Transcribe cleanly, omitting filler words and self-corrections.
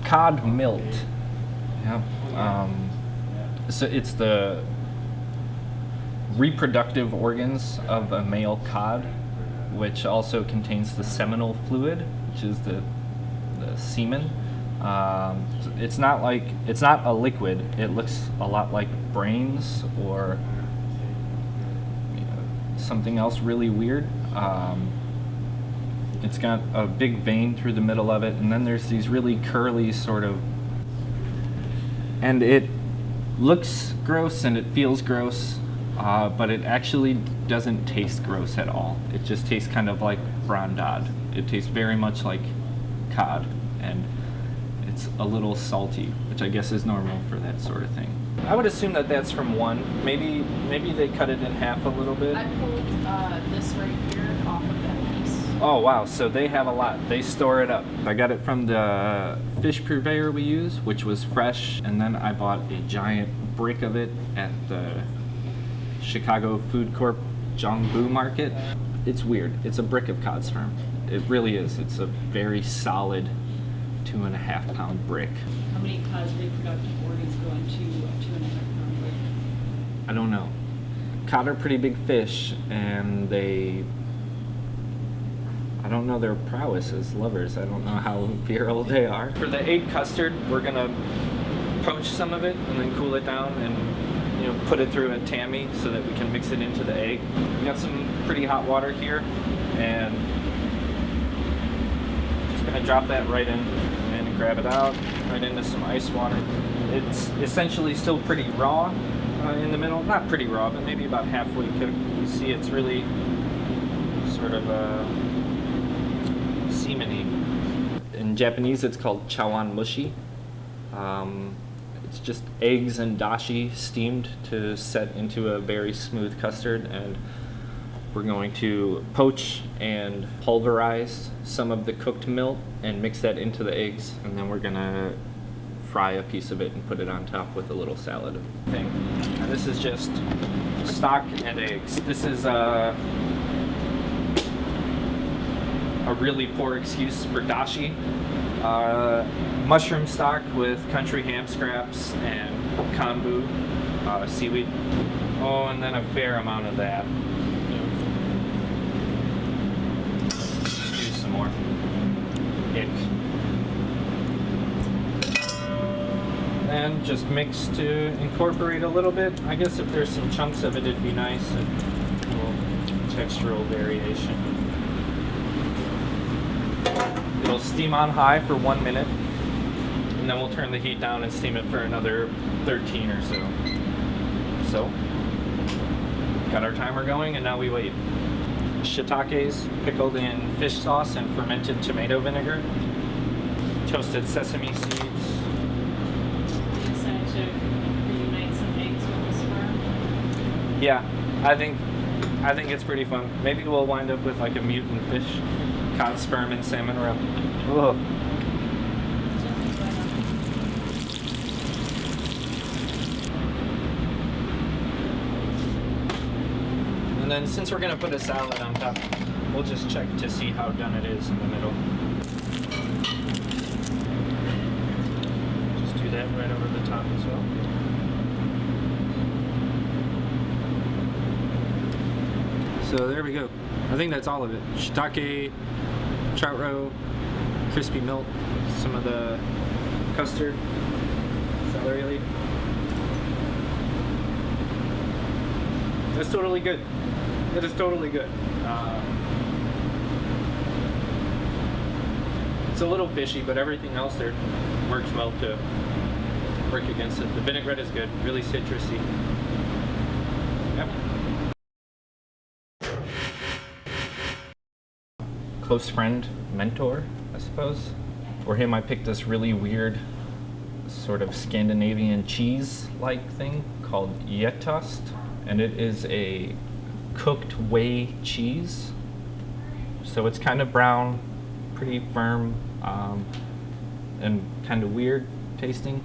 Cod Milt. Yeah. So it's the reproductive organs of a male cod, which also contains the seminal fluid, which is the semen. It's not a liquid. It looks a lot like brains or something else really weird. It's got a big vein through the middle of it, and then there's these really curly sort of, and it looks gross and it feels gross, but it actually doesn't taste gross at all. It just tastes kind of like brandad. It tastes very much like cod, and it's a little salty, which I guess is normal for that sort of thing. I would assume that that's from one. Maybe they cut it in half a little bit. I pulled this right here off of that piece. Oh wow, so they have a lot. They store it up. I got it from the fish purveyor we use, which was fresh, and then I bought a giant brick of it at the Chicago Food Corp Jongbu Market. It's weird. It's a brick of cod sperm. It really is. It's a very solid 2.5 pound brick. How many cod reproductive organs go into a 2.5 pound brick? I don't know. Cod are pretty big fish, and I don't know their prowess as lovers. I don't know how virile they are. For the egg custard, we're gonna poach some of it and then cool it down and put it through a tammy so that we can mix it into the egg. We got some pretty hot water here, and just gonna drop that right in and grab it out right into some ice water. It's essentially still pretty raw in the middle. Not pretty raw, but maybe about halfway cooked. You see it's really sort of semen-y. In Japanese it's called chawan mushi. It's just eggs and dashi steamed to set into a very smooth custard, and we're going to poach and pulverize some of the cooked milt and mix that into the eggs, and then we're gonna fry a piece of it and put it on top with a little salad thing. And this is just stock and eggs. This is a really poor excuse for dashi. Mushroom stock with country ham scraps and kombu, seaweed. Oh, and then a fair amount of that. Let's do some more. And just mix to incorporate a little bit. I guess if there's some chunks of it, it'd be nice. A little textural variation. It'll steam on high for 1 minute, and then we'll turn the heat down and steam it for another 13 or so. So, got our timer going, and now we wait. Shiitakes pickled in fish sauce and fermented tomato vinegar. Toasted sesame seeds. Decided to reunite some eggs with the sperm. Yeah, I think it's pretty fun. Maybe we'll wind up with like a mutant fish. Cod sperm and salmon rub. Ugh. And then since we're gonna put a salad on top, we'll just check to see how done it is in the middle. Just do that right over the top as well. So there we go. I think that's all of it. Shiitake, trout roe, crispy milt, some of the custard, celery leaf. That's totally good. That is totally good. It's a little fishy, but everything else there works well to work against it. The vinaigrette is good, really citrusy. Yep. Close friend, mentor, I suppose. For him, I picked this really weird sort of Scandinavian cheese-like thing called Gjetost, and it is a cooked whey cheese. So it's kind of brown, pretty firm, and kind of weird tasting.